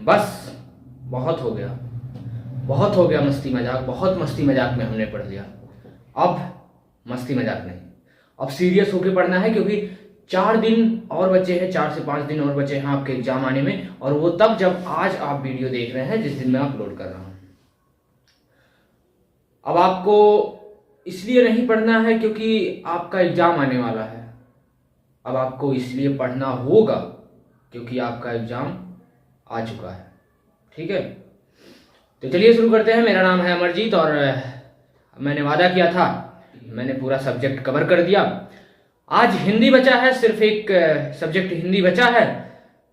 बस बहुत हो गया, बहुत हो गया मस्ती मजाक, बहुत मस्ती मजाक में हमने पढ़ लिया। अब मस्ती मजाक नहीं, अब सीरियस होके पढ़ना है, क्योंकि 4 दिन और बचे हैं, 4 से 5 दिन और बचे हैं आपके एग्जाम आने में, और वो तब जब आज आप वीडियो देख रहे हैं, जिस दिन मैं अपलोड कर रहा हूं। अब आपको इसलिए नहीं पढ़ना है क्योंकि आपका एग्जाम आने वाला है, अब आपको इसलिए पढ़ना होगा क्योंकि आपका एग्जाम आ चुका है। ठीक है, तो चलिए शुरू करते हैं। मेरा नाम है अमरजीत और मैंने वादा किया था, मैंने पूरा सब्जेक्ट कवर कर दिया। आज हिंदी बचा है, सिर्फ एक सब्जेक्ट हिंदी बचा है,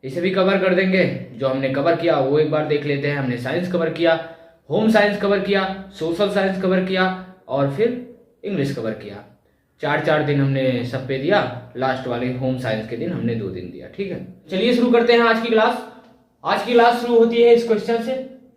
इसे भी कवर कर देंगे। जो हमने कवर किया वो एक बार देख लेते हैं। हमने साइंस कवर किया, होम साइंस कवर किया, सोशल साइंस कवर किया और फिर इंग्लिश कवर किया। 4 दिन हमने सब पे दिया, लास्ट वाले होम साइंस के दिन हमने 2 दिन दिया। ठीक है, चलिए शुरू करते हैं आज की क्लास। आज की क्लास शुरू होती है इस क्वेश्चन से।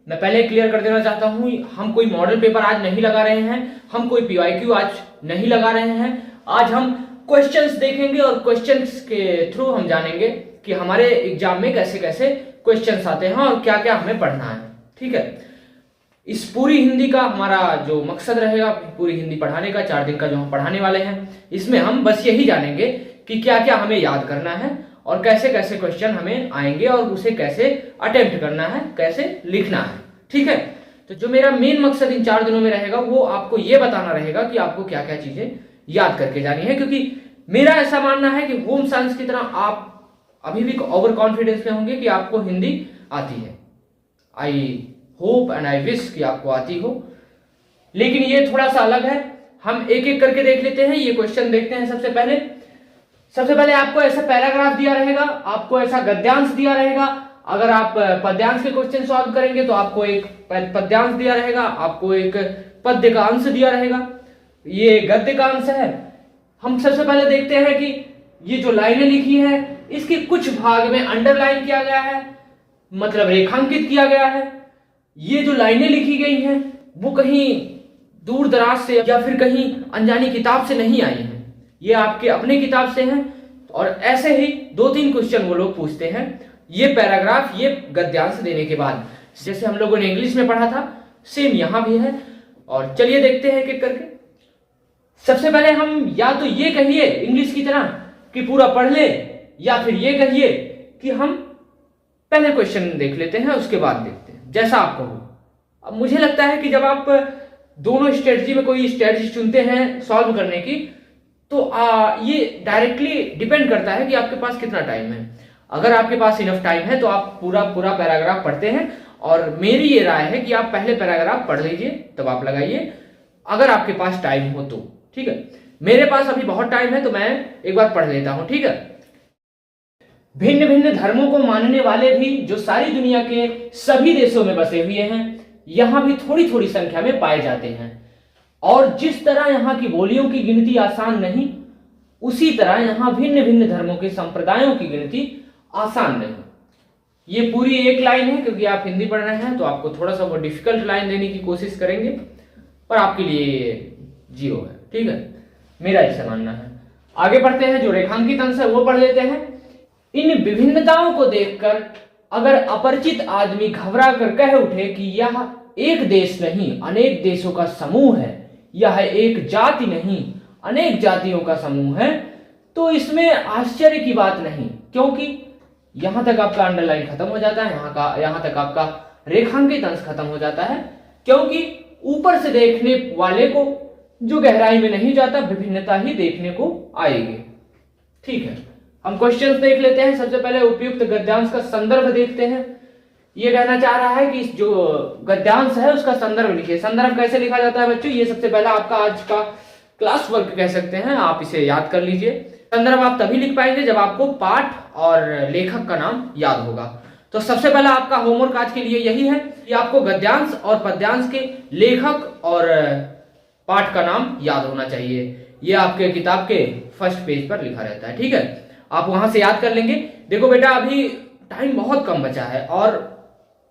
मैं पहले क्लियर कर देना चाहता हूं, हम कोई मॉडल पेपर आज नहीं लगा रहे हैं, हम कोई पीवाईक्यू आज नहीं लगा रहे हैं। आज हम क्वेश्चंस देखेंगे और क्वेश्चंस के थ्रू हम जानेंगे कि हमारे एग्जाम में कैसे कैसे क्वेश्चंस आते हैं और क्या क्या हमें पढ़ना है। ठीक है, इस पूरी हिंदी का हमारा जो मकसद रहेगा, पूरी हिंदी पढ़ाने का, 4 दिन का जो हम पढ़ाने वाले हैं, इसमें हम बस यही जानेंगे कि क्या क्या हमें याद करना है और कैसे कैसे क्वेश्चन हमें आएंगे और उसे कैसे अटेम्प्ट करना है, कैसे लिखना है। ठीक है, तो जो मेरा मेन मकसद इन 4 दिनों में रहेगा वो आपको ये बताना रहेगा कि आपको क्या क्या चीजें याद करके जानी है, क्योंकि मेरा ऐसा मानना है कि होम साइंस की तरह आप अभी भी ओवर कॉन्फिडेंस में होंगे कि आपको हिंदी आती है। I hope and I wish कि आपको आती हो, लेकिन ये थोड़ा सा अलग है। हम एक एक करके देख लेते हैं। ये क्वेश्चन देखते हैं। सबसे पहले आपको ऐसा पैराग्राफ दिया रहेगा, आपको ऐसा गद्यांश दिया रहेगा। अगर आप पद्यांश के क्वेश्चन सॉल्व करेंगे तो आपको एक पद्यांश दिया रहेगा, आपको एक पद्य का अंश दिया रहेगा, ये गद्य का अंश है। हम सबसे पहले देखते हैं कि ये जो लाइनें लिखी है इसके कुछ भाग में अंडरलाइन किया गया है, मतलब रेखांकित किया गया है। ये जो लाइनें लिखी गई हैं वो कहीं दूर दराज से या फिर कहीं अनजानी किताब से नहीं आई हैं, ये आपके अपने किताब से हैं। और ऐसे ही 2-3 क्वेश्चन वो लोग पूछते हैं ये पैराग्राफ, ये गद्यांश देने के बाद, जैसे हम लोगों ने इंग्लिश में पढ़ा था सेम यहां भी है। और चलिए देखते हैं एक-एक करके। सबसे पहले हम या तो ये कहिए इंग्लिश की तरह कि पूरा पढ़ ले, या फिर ये कहिए कि हम पहले क्वेश्चन देख लेते हैं उसके बाद देखते हैं, जैसा आपको हो। अब मुझे लगता है कि जब आप दोनों स्ट्रेटजी में कोई स्ट्रेटजी चुनते हैं सॉल्व करने की, तो ये डायरेक्टली डिपेंड करता है कि आपके पास कितना टाइम है। अगर आपके पास इनफ टाइम है तो आप पूरा पैराग्राफ पढ़ते हैं, और मेरी ये राय है कि आप पहले पैराग्राफ पढ़ लीजिए तब आप लगाइए, अगर आपके पास टाइम हो तो। ठीक है, मेरे पास अभी बहुत टाइम है तो मैं एक बार पढ़ लेता हूं। ठीक है, भिन्न भिन्न धर्मों को मानने वाले भी जो सारी दुनिया के सभी देशों में बसे हुए हैं, यहां भी थोड़ी थोड़ी संख्या में पाए जाते हैं। और जिस तरह यहां की बोलियों की गिनती आसान नहीं, उसी तरह यहां भिन्न भिन्न धर्मों के संप्रदायों की गिनती आसान नहीं। ये पूरी एक लाइन है, क्योंकि आप हिंदी पढ़ रहे हैं तो आपको थोड़ा सा वो डिफिकल्ट लाइन देने की कोशिश करेंगे, पर आपके लिए 0 है। ठीक है, मेरा ऐसा मानना है। आगे पढ़ते हैं, जो रेखांकित अंश है वो पढ़ लेते हैं। इन विभिन्नताओं को देखकर अगर अपरिचित आदमी घबरा कर कह उठे कि यह एक देश नहीं अनेक देशों का समूह है, यह एक जाति नहीं अनेक जातियों का समूह है, तो इसमें आश्चर्य की बात नहीं, क्योंकि यहां तक आपका अंडरलाइन खत्म हो जाता है, यहां तक आपका रेखांकित अंश खत्म हो जाता है, क्योंकि ऊपर से देखने वाले को जो गहराई में नहीं जाता विभिन्नता ही देखने को आएगी। ठीक है, हम क्वेश्चंस देख लेते हैं। सबसे पहले उपयुक्त गद्यांश का संदर्भ देखते हैं। ये कहना चाह रहा है कि इस जो गद्यांश है उसका संदर्भ लिखिए। संदर्भ कैसे लिखा जाता है बच्चों, ये सबसे पहला आपका आज का क्लास वर्क कह सकते हैं, आप इसे याद कर लीजिए। संदर्भ आप तभी लिख पाएंगे जब आपको पाठ और लेखक का नाम याद होगा। तो सबसे पहला आपका होमवर्क आज के लिए यही है कि आपको गद्यांश और पद्यांश के लेखक और पाठ का नाम याद होना चाहिए। ये आपके किताब के फर्स्ट पेज पर लिखा रहता है। ठीक है, आप वहां से याद कर लेंगे। देखो बेटा, अभी टाइम बहुत कम बचा है और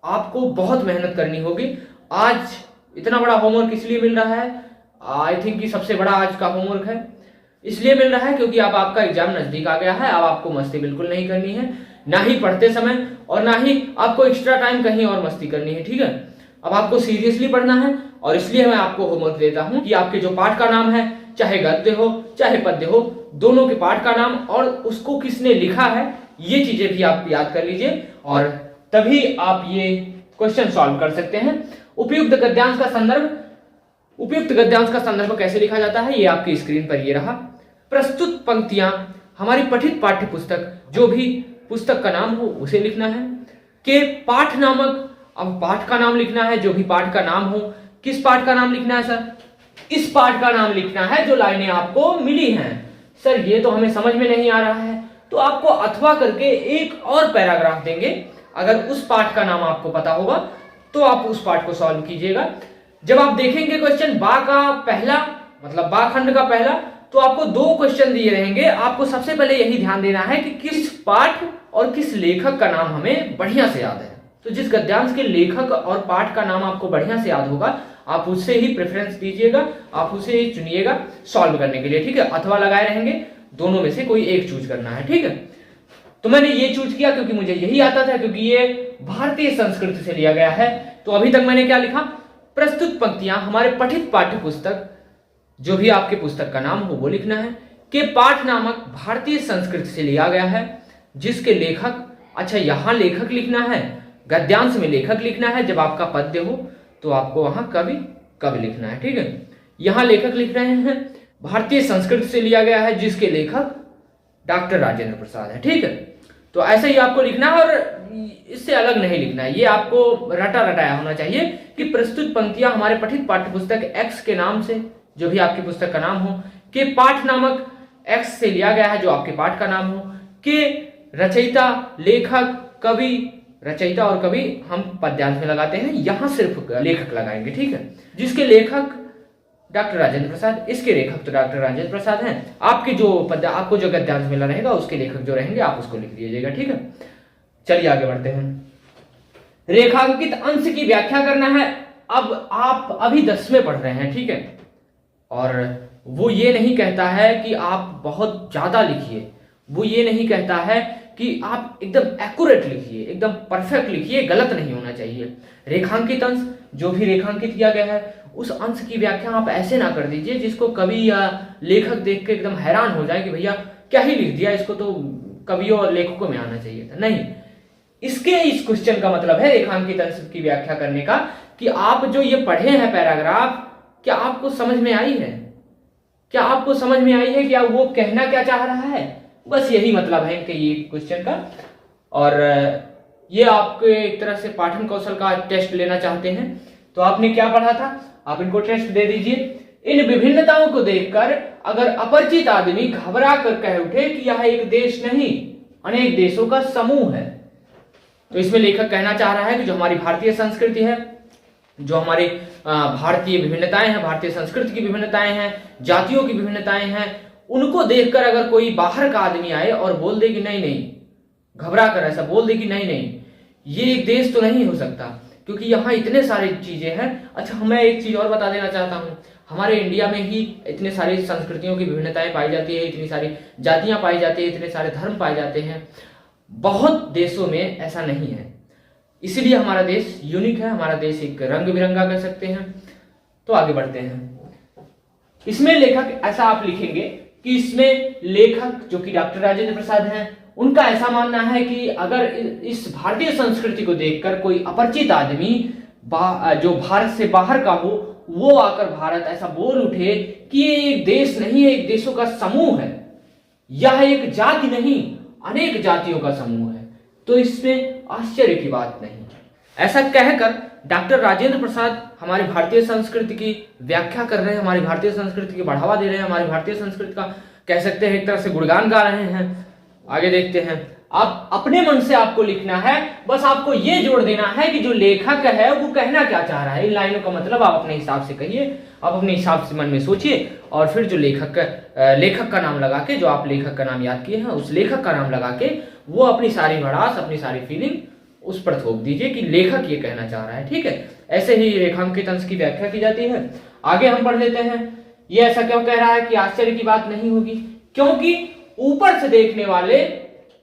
आपको बहुत मेहनत करनी होगी। आज इतना बड़ा होमवर्क इसलिए मिल रहा है, आई थिंक कि सबसे बड़ा आज का होमवर्क है, इसलिए मिल रहा है क्योंकि अब आपका एग्जाम नजदीक आ गया है। अब आपको मस्ती बिल्कुल नहीं करनी है। ना ही पढ़ते समय और ना ही आपको एक्स्ट्रा टाइम कहीं और मस्ती करनी है, ठीक है। अब आपको सीरियसली पढ़ना है और इसलिए मैं आपको होमवर्क देता हूं कि आपके जो पाठ का नाम है, चाहे गद्य हो चाहे पद्य हो, दोनों के पाठ का नाम और उसको किसने लिखा है, ये चीजें भी आप याद कर लीजिए और तभी आप ये क्वेश्चन सॉल्व कर सकते हैं। उपयुक्त गद्यांश का संदर्भ कैसे लिखा जाता है, ये आपकी स्क्रीन पर ये रहा। प्रस्तुत पंक्तियां हमारी पठित पाठ्य पुस्तक, जो भी पुस्तक का नाम हो उसे लिखना है। के पाठ नामक, अब पाठ का नाम लिखना है, जो भी पाठ का नाम हो। किस पाठ का नाम लिखना है सर? इस पाठ का नाम लिखना है जो लाइनें आपको मिली हैं। सर ये तो हमें समझ में नहीं आ रहा है, तो आपको अथवा करके एक और पैराग्राफ देंगे। अगर उस पाठ का नाम आपको पता होगा तो आप उस पाठ को सॉल्व कीजिएगा। जब आप देखेंगे क्वेश्चन बा का पहला, मतलब बा खंड का पहला, तो आपको 2 क्वेश्चन दिए रहेंगे। आपको सबसे पहले यही ध्यान देना है कि किस पाठ और किस लेखक का नाम हमें बढ़िया से याद है। तो जिस गद्यांश के लेखक और पाठ का नाम आपको बढ़िया से याद होगा, आप उससे ही प्रेफरेंस दीजिएगा, आप उसे ही चुनिएगा सॉल्व करने के लिए, ठीक है। अथवा लगाए रहेंगे, दोनों में से कोई एक चूज करना है, ठीक है। तो मैंने ये चूज किया क्योंकि मुझे यही आता था, क्योंकि ये भारतीय संस्कृति से लिया गया है। तो अभी तक मैंने क्या लिखा? प्रस्तुत पंक्तियां हमारे पठित पाठ्य पुस्तक, जो भी आपके पुस्तक का नाम हो वो लिखना है। के पाठ नामक भारतीय संस्कृति से लिया गया है, जिसके लेखक, अच्छा यहां लेखक लिखना है, गद्यांश में लेखक लिखना है। जब आपका पद्य हो तो आपको वहां कवि लिखना है, ठीक है। यहां लेखक लिख रहे हैं, भारतीय संस्कृति से लिया गया है, जिसके लेखक डॉक्टर राजेंद्र प्रसाद है, ठीक है। तो ऐसे ही आपको लिखना है और इससे अलग नहीं लिखना है। ये आपको रटा रटाया होना चाहिए कि प्रस्तुत पंक्तियां हमारे पठित पाठ्य पुस्तक एक्स के नाम से, जो भी आपकी पुस्तक का नाम हो, के पाठ नामक एक्स से लिया गया है, जो आपके पाठ का नाम हो, के रचयिता, लेखक, कवि, रचयिता और कवि हम पद्यांश में लगाते हैं, यहां सिर्फ लेखक लगाएंगे, ठीक है। जिसके लेखक डॉक्टर राजेंद्र प्रसाद, इसके लेखक तो डॉक्टर राजेंद्र प्रसाद हैं। आपके जो पद्य, आपको जो गद्यांश मिला रहेगा उसके लेखक जो रहेंगे आप उसको लिख दीजिएगा, ठीक है। चलिए आगे बढ़ते हैं। रेखांकित अंश की व्याख्या करना है। अब आप अभी 10 में पढ़ रहे हैं, ठीक है, और वो ये नहीं कहता है कि आप बहुत ज्यादा लिखिए, वो ये नहीं कहता है कि आप एकदम एक्यूरेट लिखिए, एकदम परफेक्ट लिखिए, गलत नहीं होना चाहिए। रेखांकित अंश, जो भी रेखांकित किया गया है उस अंश की व्याख्या आप ऐसे ना कर दीजिए जिसको कवि या लेखक देख के एकदम हैरान हो जाए कि भैया क्या ही लिख दिया, इसको तो कवियों और लेखकों में आना चाहिए था। नहीं, इस क्वेश्चन का मतलब है रेखांकित अंश की व्याख्या करने का कि आप जो ये पढ़े हैं पैराग्राफ, क्या आपको समझ में आई है? क्या आपको समझ में आई है कि वो कहना क्या चाह रहा है? बस यही मतलब है कि ये क्वेश्चन का। और ये आपके एक तरह से पाठन कौशल का टेस्ट लेना चाहते हैं तो आपने क्या पढ़ा था, आप इनको टेस्ट दे दीजिए। इन विभिन्नताओं को देखकर अगर अपरिचित आदमी घबरा कर कह उठे कि यह एक देश नहीं अनेक देशों का समूह है, तो इसमें लेखक कहना चाह रहा है कि जो हमारी भारतीय संस्कृति है, जो हमारी भारतीय विभिन्नताएं हैं, भारतीय संस्कृति की विभिन्नताएं हैं, जातियों की विभिन्नताएं हैं, उनको देखकर अगर कोई बाहर का आदमी आए और बोल दे कि नहीं नहीं, घबरा कर ऐसा बोल दे कि नहीं नहीं ये एक देश तो नहीं हो सकता क्योंकि यहाँ इतने सारी चीजें हैं। अच्छा, मैं एक चीज और बता देना चाहता हूँ, हमारे इंडिया में ही इतने सारी संस्कृतियों की विभिन्नताएं पाई जाती है, इतनी सारी जातियां पाई जाती है, इतने सारे धर्म पाए जाते हैं। बहुत देशों में ऐसा नहीं है, इसीलिए हमारा देश यूनिक है, हमारा देश एक रंग बिरंगा कह सकते हैं। तो आगे बढ़ते हैं। इसमें लेखक, ऐसा आप लिखेंगे कि इसमें लेखक जो कि डॉक्टर राजेंद्र प्रसाद हैं, उनका ऐसा मानना है कि अगर इस भारतीय संस्कृति को देखकर कोई अपरिचित आदमी जो भारत से बाहर का हो वो आकर भारत ऐसा बोल उठे कि ये एक देश नहीं है, एक देशों का समूह है, यह एक जाति नहीं अनेक जातियों का समूह है, तो इसमें आश्चर्य की बात नहीं। ऐसा कहकर डॉक्टर राजेंद्र प्रसाद हमारी भारतीय संस्कृति की व्याख्या कर रहे हैं, हमारी भारतीय संस्कृति की बढ़ावा दे रहे हैं, हमारी भारतीय संस्कृति का कह सकते हैं एक तरह से गुणगान गा रहे हैं। आगे देखते हैं। आप अपने मन से आपको लिखना है, बस आपको ये जोड़ देना है कि जो लेखक है वो कहना क्या चाह रहा है। इन लाइनों का मतलब आप अपने हिसाब से कहिए, आप अपने हिसाब से मन में सोचिए और फिर जो लेखक का नाम लगा के, जो आप लेखक का नाम याद किए हैं उस लेखक का नाम लगा के वो अपनी सारी भड़ास, अपनी सारी फीलिंग उस पर थोप दीजिए कि लेखक ये कहना चाह रहा है, ठीक है। ऐसे ही रेखांकित अंश की व्याख्या की जाती है। आगे हम पढ़ लेते हैं। ये ऐसा क्यों कह रहा है कि आश्चर्य की बात नहीं होगी, क्योंकि ऊपर से देखने वाले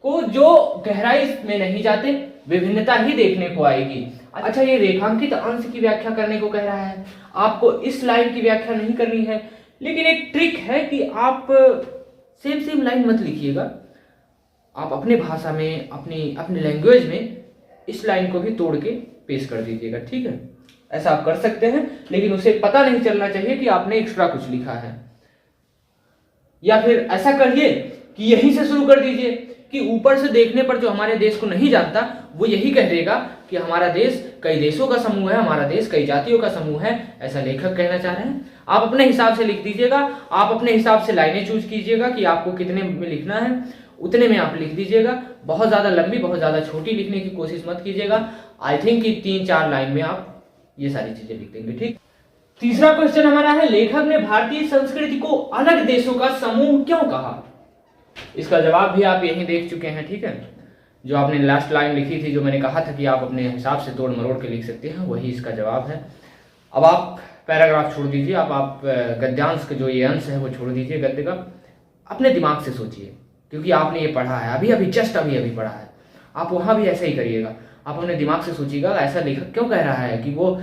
को जो गहराई में नहीं जाते, विभिन्नता ही देखने को आएगी। अच्छा, ये रेखांकित अंश की व्याख्या करने को कह रहा है, आपको इस लाइन की व्याख्या नहीं करनी है। लेकिन एक ट्रिक है कि आप सेम लाइन मत लिखिएगा, आप अपने भाषा में, अपनी लैंग्वेज में इस लाइन को भी तोड़ के पेश कर दीजिएगा, ठीक है। ऐसा आप कर सकते हैं, लेकिन उसे पता नहीं चलना चाहिए कि आपने एक्स्ट्रा कुछ लिखा है। या फिर ऐसा करिए कि यहीं से शुरू कर दीजिए कि ऊपर से देखने पर जो हमारे देश को नहीं जानता वो यही कह देगा कि हमारा देश कई देशों का समूह है, हमारा देश कई जातियों का समूह है, ऐसा लेखक कहना चाह रहे हैं। आप अपने हिसाब से लिख दीजिएगा, आप अपने हिसाब से लाइनें चूज कीजिएगा कि आपको कितने में लिखना है, उतने में आप लिख दीजिएगा। बहुत ज्यादा लंबी, बहुत ज्यादा छोटी लिखने की कोशिश मत कीजिएगा। आई थिंक कि 3-4 लाइन में आप ये सारी चीजें लिख देंगे, ठीक। तीसरा क्वेश्चन हमारा है, लेखक ने भारतीय संस्कृति को अलग देशों का समूह क्यों कहा? इसका जवाब भी आप यहीं देख चुके हैं, ठीक है। जो आपने लास्ट लाइन लिखी थी, जो मैंने कहा था कि आप अपने हिसाब से तोड़ मरोड़ के लिख सकते हैं, वही इसका जवाब है। अब आप पैराग्राफ छोड़ दीजिए, आप गद्यांश का जो ये अंश है वो छोड़ दीजिए, गद्य का। अपने दिमाग से सोचिए, क्योंकि आपने ये पढ़ा है अभी जस्ट अभी पढ़ा है, आप वहां भी ऐसा ही करिएगा। आप अपने दिमाग से सोचिएगा ऐसा लेखक क्यों कह रहा है कि वो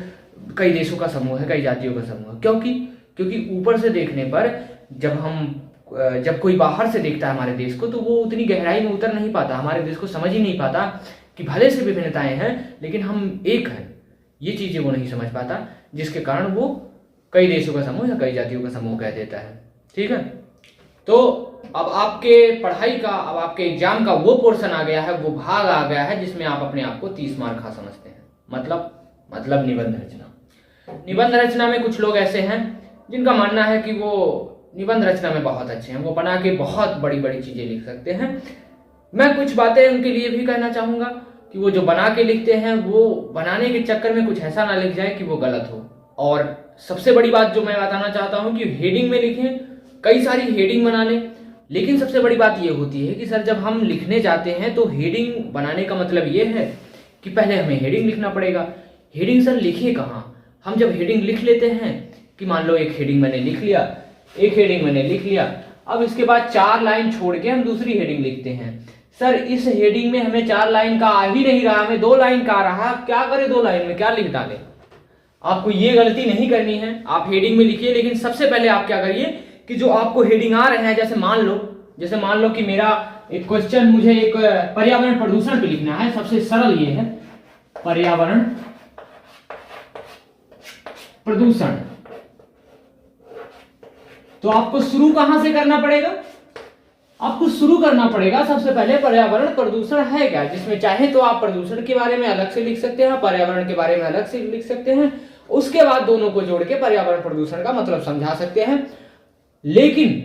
कई देशों का समूह है, कई जातियों का समूह है। क्योंकि ऊपर से देखने पर जब कोई बाहर से देखता है हमारे देश को, तो वो उतनी गहराई में उतर नहीं पाता, हमारे देश को समझ ही नहीं पाता कि भले से विभिन्नताएं हैं लेकिन हम एक हैं। ये चीजें वो नहीं समझ पाता, जिसके कारण वो कई देशों का समूह या कई जातियों का समूह कह देता है, ठीक है। तो अब आपके पढ़ाई का, अब आपके एग्जाम का वो पोर्शन आ गया है, वो भाग आ गया है जिसमें आप अपने आप को 30 मार्क खा समझते हैं। मतलब निबंध रचना। निबंध रचना में कुछ लोग ऐसे हैं जिनका मानना है कि वो निबंध रचना में बहुत अच्छे हैं, वो बना के बहुत बड़ी बड़ी चीजें लिख सकते हैं। मैं कुछ बातें उनके लिए भी कहना चाहूंगा कि वो जो बना के लिखते हैं, वो बनाने के चक्कर में कुछ ऐसा ना लिख जाए कि वो गलत हो। और सबसे बड़ी बात जो मैं बताना चाहता हूं कि हेडिंग में लिखें, कई सारी हेडिंग बना लें। लेकिन सबसे बड़ी बात ये होती है कि सर जब हम लिखने जाते हैं तो हेडिंग बनाने का मतलब ये है कि पहले हमें हेडिंग लिखना पड़ेगा। हेडिंग सर लिखे कहाँ? हम जब हेडिंग लिख लेते हैं कि मान लो एक हेडिंग मैंने लिख लिया, अब इसके बाद 4 लाइन छोड़ के हम दूसरी हेडिंग लिखते हैं। सर इस हेडिंग में हमें 4 लाइन का आ ही नहीं रहा, हमें 2 लाइन का आ रहा, क्या करें 2 लाइन में, क्या लिख डालें? आपको ये गलती नहीं करनी है। आप हेडिंग में लिखिए, लेकिन सबसे पहले आप क्या करिए कि जो आपको हेडिंग आ रहे हैं, जैसे मान लो कि मेरा एक क्वेश्चन, मुझे एक पर्यावरण प्रदूषण पे लिखना है। सबसे सरल ये है, पर्यावरण प्रदूषण। तो आपको शुरू कहां से करना पड़ेगा? आपको शुरू करना पड़ेगा सबसे पहले पर्यावरण प्रदूषण है क्या, जिसमें चाहे तो आप प्रदूषण के बारे में अलग से लिख सकते हैं, पर्यावरण के बारे में अलग से लिख सकते हैं। उसके बाद दोनों को जोड़ के पर्यावरण प्रदूषण का मतलब समझा सकते हैं। लेकिन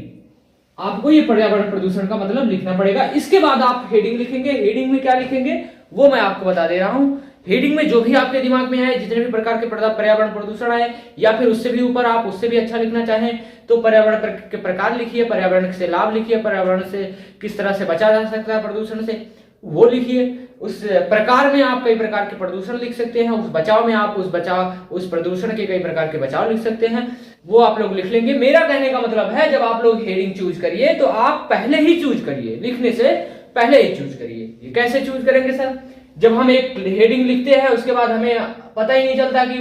आपको ये पर्यावरण प्रदूषण का मतलब लिखना पड़ेगा। इसके बाद आप हेडिंग लिखेंगे। हेडिंग में क्या लिखेंगे वो मैं आपको बता दे रहा हूं। हेडिंग में जो भी आपके दिमाग में आए, जितने भी प्रकार के पर्यावरण प्रदूषण आए, या फिर उससे भी ऊपर आप उससे भी अच्छा लिखना चाहें तो पर्यावरण के प्रकार लिखिए, पर्यावरण से लाभ लिखिए, पर्यावरण से किस तरह से बचा जा सकता है प्रदूषण से वो लिखिए। उस प्रकार में आप कई प्रकार के प्रदूषण लिख सकते हैं, उस बचाव में आप उस प्रदूषण के कई प्रकार के बचाव लिख सकते हैं, वो आप लोग लिख लेंगे। मेरा कहने का मतलब है जब आप लोग हेडिंग चूज करिए तो आप पहले ही चूज करिए, लिखने से पहले ही चूज करिए। ये कैसे चूज करेंगे सर? जब हम एक हेडिंग लिखते हैं उसके बाद हमें पता ही नहीं चलता कि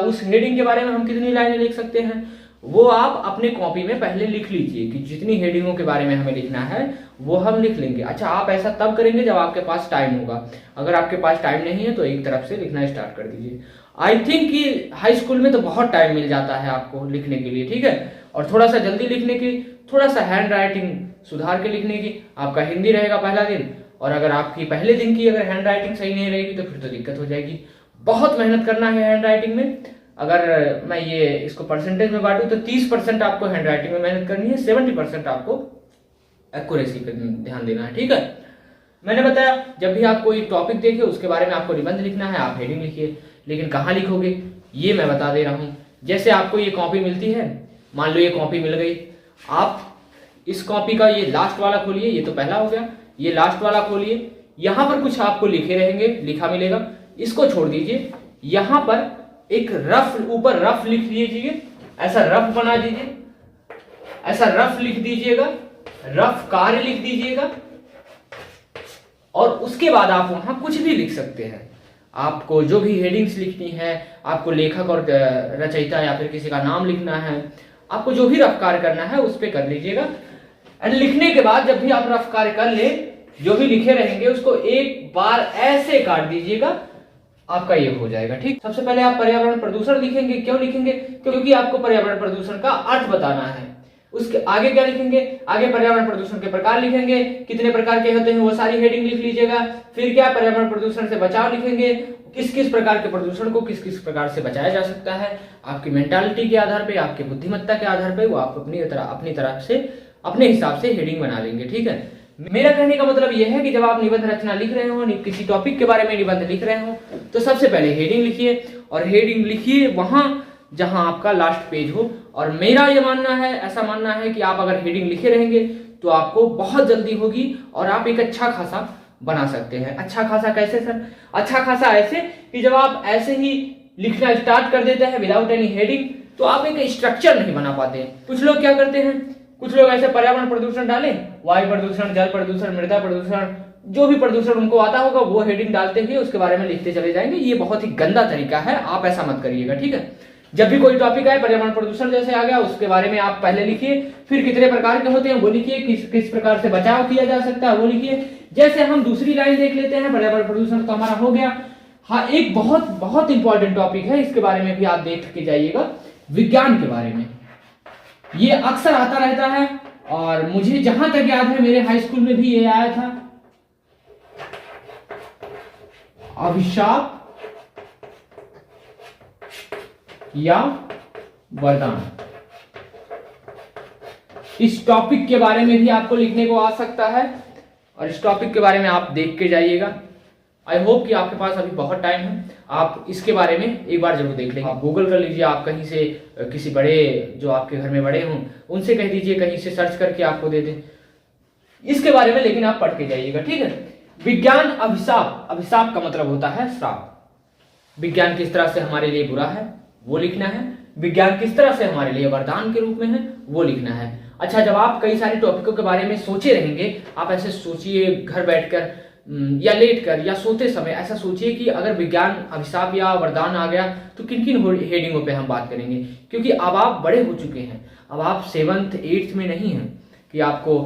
उस हेडिंग के बारे में हम कितनी लाइनें लिख सकते हैं। वो आप अपने कॉपी में पहले लिख लीजिए कि जितनी हेडिंगों के बारे में हमें लिखना है वो हम लिख लेंगे। अच्छा, आप ऐसा तब करेंगे जब आपके पास टाइम होगा। अगर आपके पास टाइम नहीं है तो एक तरफ से लिखना स्टार्ट कर दीजिए। आई थिंक कि हाई स्कूल में तो बहुत टाइम मिल जाता है आपको लिखने के लिए, ठीक है। और थोड़ा सा जल्दी लिखने की, थोड़ा सा हैंड राइटिंग सुधार के लिखने की। आपका हिंदी रहेगा पहला दिन, और अगर आपकी पहले दिन की अगर हैंड राइटिंग सही नहीं रहेगी तो फिर तो दिक्कत हो जाएगी। बहुत मेहनत करना है हैंड राइटिंग में। अगर मैं ये इसको परसेंटेज में बांटूं तो 30% आपको हैंड राइटिंग में मेहनत करनी है, 70% आपको एक्यूरेसी पे ध्यान देना है, ठीक है। मैंने बताया जब भी आप कोई टॉपिक देखे उसके बारे में आपको निबंध लिखना है, आप हेडिंग लिखिए। लेकिन कहाँ लिखोगे ये मैं बता दे रहा हूँ। जैसे आपको ये कॉपी मिलती है, मान लो ये कॉपी मिल गई, आप इस कॉपी का ये लास्ट वाला खोलिए, ये तो पहला हो गया, ये लास्ट वाला खोलिए। यहां पर कुछ आपको लिखे रहेंगे, लिखा मिलेगा, इसको छोड़ दीजिए। यहां पर एक रफ, ऊपर रफ लिख दीजिए, ऐसा रफ बना दीजिए, ऐसा रफ लिख दीजिएगा, रफ कार्य लिख दीजिएगा। और उसके बाद आप वहां कुछ भी लिख सकते हैं। आपको जो भी हेडिंग्स लिखनी है, आपको लेखक और रचयिता या फिर किसी का नाम लिखना है, आपको जो भी रफ कार्य करना है उस पर कर लीजिएगा। एंड लिखने के बाद जब भी आप रफ कार्य कर ले, जो भी लिखे रहेंगे उसको एक बार ऐसे काट दीजिएगा, आपका ये हो जाएगा। ठीक, सबसे पहले आप पर्यावरण प्रदूषण लिखेंगे। क्यों लिखेंगे? क्योंकि आपको पर्यावरण प्रदूषण का अर्थ बताना है। उसके आगे क्या लिखेंगे? आगे पर्यावरण प्रदूषण के प्रकार लिखेंगे, कितने प्रकार के होते हैं वो सारी हेडिंग लिख लीजिएगा। फिर क्या, पर्यावरण प्रदूषण से बचाव लिखेंगे, किस किस प्रकार के प्रदूषण को किस किस प्रकार से बचाया जा सकता है। आपकी मेंटालिटी के आधार पे, आपकी बुद्धिमत्ता के आधार पे वो आप अपनी तरफ से अपने हिसाब से हेडिंग बना लेंगे। ठीक है, मेरा कहने का मतलब यह है कि जब आप निबंध रचना लिख रहे हो, किसी टॉपिक के बारे में निबंध लिख रहे हो, तो सबसे पहले हेडिंग लिखिए, और हेडिंग लिखिए वहां जहां आपका लास्ट पेज हो। और मेरा ये मानना है, ऐसा मानना है कि आप अगर हेडिंग लिखे रहेंगे तो आपको बहुत जल्दी होगी और आप एक अच्छा खासा बना सकते हैं। अच्छा खासा कैसे सर? अच्छा खासा ऐसे कि जब आप ऐसे ही लिखना स्टार्ट कर देते हैं विदाउट एनी हेडिंग, तो आप एक स्ट्रक्चर नहीं बना पाते। कुछ लोग क्या करते हैं, कुछ लोग ऐसे पर्यावरण प्रदूषण डाले, वायु प्रदूषण, जल प्रदूषण, मृदा प्रदूषण, जो भी प्रदूषण उनको आता होगा वो हेडिंग डालते हुए उसके बारे में लिखते चले जाएंगे। ये बहुत ही गंदा तरीका है, आप ऐसा मत करिएगा। ठीक है, जब भी कोई टॉपिक आए, पर्यावरण प्रदूषण जैसे आ गया, उसके बारे में आप पहले लिखिए, फिर कितने प्रकार के होते हैं वो लिखिए, किस किस प्रकार से बचाव किया जा सकता है वो लिखिए। जैसे हम दूसरी लाइन देख लेते हैं, पर्यावरण प्रदूषण तो हमारा हो गया। हाँ, एक बहुत बहुत इंपॉर्टेंट टॉपिक है, इसके बारे में भी आप देख के जाइएगा, विज्ञान के बारे में। ये अक्सर आता रहता है और मुझे जहां तक याद है मेरे हाई स्कूल में भी ये आया था, अभिशाप या वरदान। इस टॉपिक के बारे में भी आपको लिखने को आ सकता है और इस टॉपिक के बारे में आप देख के जाइएगा। आई होप कि आपके पास अभी बहुत टाइम है, आप इसके बारे में एक बार जरूर देख लेंगे। आप गूगल कर लीजिए, आप कहीं से किसी बड़े जो आपके घर में बड़े हों उनसे कह दीजिए, कहीं से सर्च करके आपको दे दें इसके बारे में, लेकिन आप पढ़ के जाइएगा। ठीक है, विज्ञान अभिशाप, अभिशाप का मतलब होता है श्राप। विज्ञान किस तरह से हमारे लिए बुरा है वो लिखना है, विज्ञान किस तरह से हमारे लिए वरदान के रूप में है वो लिखना है। अच्छा, जब आप कई सारे टॉपिकों के बारे में सोचे रहेंगे, आप ऐसे सोचिए घर बैठकर या लेटकर या सोते समय, ऐसा सोचिए कि अगर विज्ञान अभिशाप या वरदान आ गया तो किन किन हेडिंगों पे हम बात करेंगे। क्योंकि अब आप बड़े हो चुके हैं, अब आप 7th 8th में नहीं हैं कि आपको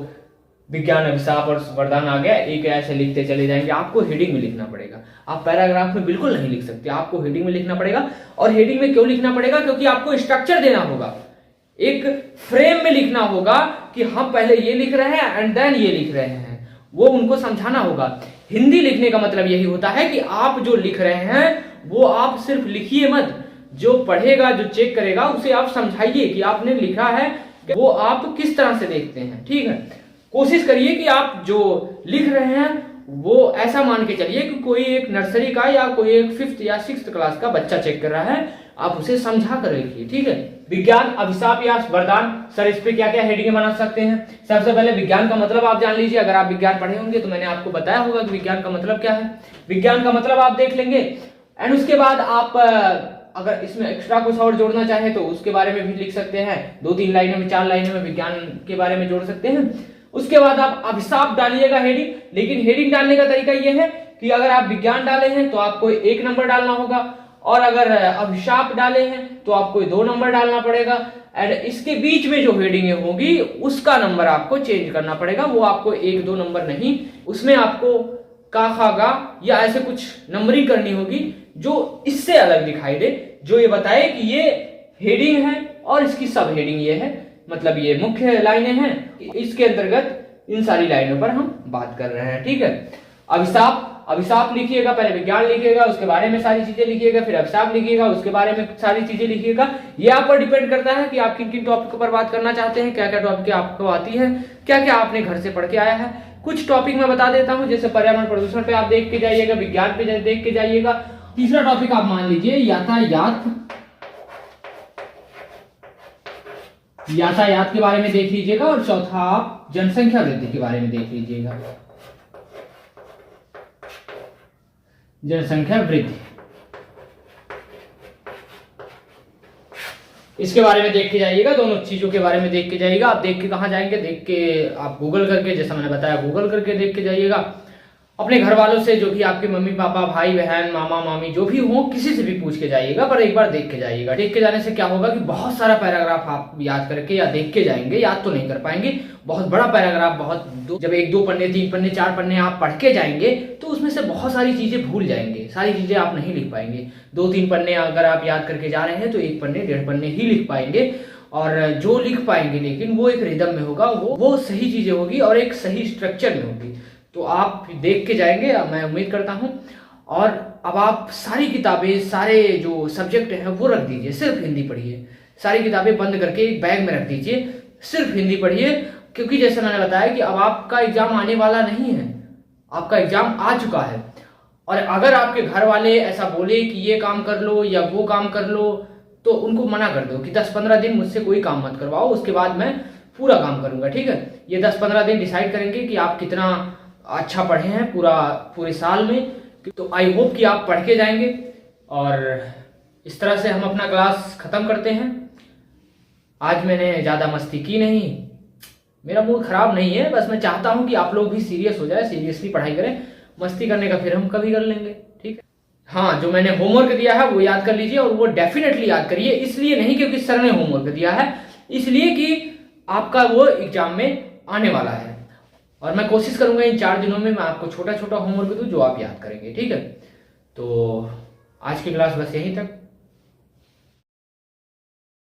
विज्ञान अभिशाप और वरदान आ गया एक ऐसे लिखते चले जाएंगे। आपको हेडिंग में लिखना पड़ेगा, आप पैराग्राफ में बिल्कुल नहीं लिख सकते, आपको हेडिंग में लिखना पड़ेगा। और हेडिंग में क्यों लिखना पड़ेगा? क्योंकि आपको स्ट्रक्चर देना होगा, एक फ्रेम में लिखना होगा कि हम पहले ये लिख रहे हैं एंड देन ये लिख रहे हैं, वो उनको समझाना होगा। हिंदी लिखने का मतलब यही होता है कि आप जो लिख रहे हैं वो आप सिर्फ लिखिए मत, जो पढ़ेगा जो चेक करेगा उसे आप समझाइए कि आपने लिखा है वो आप किस तरह से देखते हैं। ठीक है, कोशिश करिए कि आप जो लिख रहे हैं वो ऐसा मान के चलिए कि कोई एक नर्सरी का या कोई एक 5th या 6th क्लास का बच्चा चेक कर रहा है, आप उसे समझा कर लिखिए। ठीक है, विज्ञान अभिशाप या वरदान, सर इस पे क्या क्या हेडिंग बना सकते हैं? सबसे पहले विज्ञान का मतलब आप जान लीजिए। अगर आप विज्ञान पढ़े होंगे तो मैंने आपको बताया होगा कि विज्ञान का मतलब क्या है। विज्ञान का मतलब आप देख लेंगे एंड उसके बाद आप अगर इसमें एक्स्ट्रा कुछ और जोड़ना चाहे तो उसके बारे में भी लिख सकते हैं, 2-3 लाइनों में 4 लाइनों में विज्ञान के बारे में जोड़ सकते हैं। उसके बाद आप अभिशाप डालिएगा हेडिंग, लेकिन हेडिंग डालने का तरीका यह है कि अगर आप विज्ञान डाले हैं तो आपको 1 नंबर डालना होगा, और अगर अभिशाप डाले हैं तो आपको 2 नंबर डालना पड़ेगा। एंड इसके बीच में जो हेडिंग होगी उसका नंबर आपको चेंज करना पड़ेगा, वो आपको 1-2 नंबर नहीं, उसमें आपको का खा गा या ऐसे कुछ नंबरिंग करनी होगी जो इससे अलग दिखाई दे, जो ये बताए कि ये हेडिंग है और इसकी सब हेडिंग ये है, मतलब ये मुख्य लाइनें हैं, इसके अंतर्गत इन सारी लाइनों पर हम बात कर रहे हैं। ठीक है, अभिशाप, अभिशाप लिखिएगा, पहले विज्ञान लिखिएगा, उसके बारे में सारी चीजें लिखिएगा, फिर अभिशाप लिखिएगा, उसके बारे में सारी चीजें लिखिएगा। ये आप पर डिपेंड करता है कि आप किन किन टॉपिकों पर बात करना चाहते हैं, क्या क्या टॉपिक आपको आती है, क्या क्या आपने घर से पढ़ के आया है। कुछ टॉपिक मैं बता देता हूं, जैसे पर्यावरण प्रदूषण पे आप देख के जाइएगा, विज्ञान पे देख के जाइएगा। तीसरा टॉपिक आप मान लीजिए यातायात, यातायात के बारे में देख लीजिएगा, और चौथा आप जनसंख्या वृद्धि के बारे में देख लीजिएगा, जनसंख्या वृद्धि, इसके बारे में देख के जाइएगा। दोनों चीजों के बारे में देख के जाइएगा। आप देख के कहां जाएंगे? देख के आप गूगल करके, जैसा मैंने बताया गूगल करके देख के जाइएगा। अपने घर वालों से, जो भी आपके मम्मी पापा, भाई बहन, मामा मामी जो भी हो, किसी से भी पूछ के जाइएगा, पर एक बार देख के जाइएगा। देख के जाने से क्या होगा कि बहुत सारा पैराग्राफ आप याद करके या देख के जाएंगे, याद तो नहीं कर पाएंगे। बहुत बड़ा पैराग्राफ, जब 1-2 पन्ने, 3 पन्ने, 4 पन्ने आप पढ़ के जाएंगे तो उसमें से बहुत सारी चीजें भूल जाएंगे, सारी चीजें आप नहीं लिख पाएंगे। 2-3 पन्ने अगर आप याद करके जा रहे हैं तो 1 पन्ने 1.5 पन्ने ही लिख पाएंगे, और जो लिख पाएंगे लेकिन वो एक रिदम में होगा, वो सही चीजें होगी और एक सही स्ट्रक्चर में होगी। तो आप देख के जाएंगे, मैं उम्मीद करता हूं। और अब आप सारी किताबें, सारे जो सब्जेक्ट हैं वो रख दीजिए, सिर्फ हिंदी पढ़िए। सारी किताबें बंद करके एक बैग में रख दीजिए, सिर्फ हिंदी पढ़िए। क्योंकि जैसे मैंने बताया कि अब आपका एग्जाम आने वाला नहीं है, आपका एग्जाम आ चुका है। और अगर आपके घर वाले ऐसा बोले कि ये काम कर लो या वो काम कर लो, तो उनको मना कर दो कि 10-15 दिन मुझसे कोई काम मत करवाओ, उसके बाद मैं पूरा काम करूंगा, ठीक है। ये 10-15 दिन डिसाइड करेंगे कि आप कितना अच्छा पढ़े हैं पूरे साल में। तो आई होप कि आप पढ़ के जाएंगे। और इस तरह से हम अपना क्लास खत्म करते हैं। आज मैंने ज़्यादा मस्ती की नहीं, मेरा मूड खराब नहीं है, बस मैं चाहता हूं कि आप लोग भी सीरियस हो जाए, सीरियसली पढ़ाई करें। मस्ती करने का फिर हम कभी कर लेंगे, ठीक है। हाँ, जो मैंने होमवर्क दिया है वो याद कर लीजिए, और वो डेफिनेटली याद करिए। इसलिए नहीं क्योंकि सर ने होमवर्क दिया है, इसलिए कि आपका वो एग्जाम में आने वाला है। और मैं कोशिश करूंगा इन 4 दिनों में मैं आपको छोटा छोटा होमवर्क दूं जो आप याद करेंगे, ठीक है। तो आज की क्लास बस यहीं तक।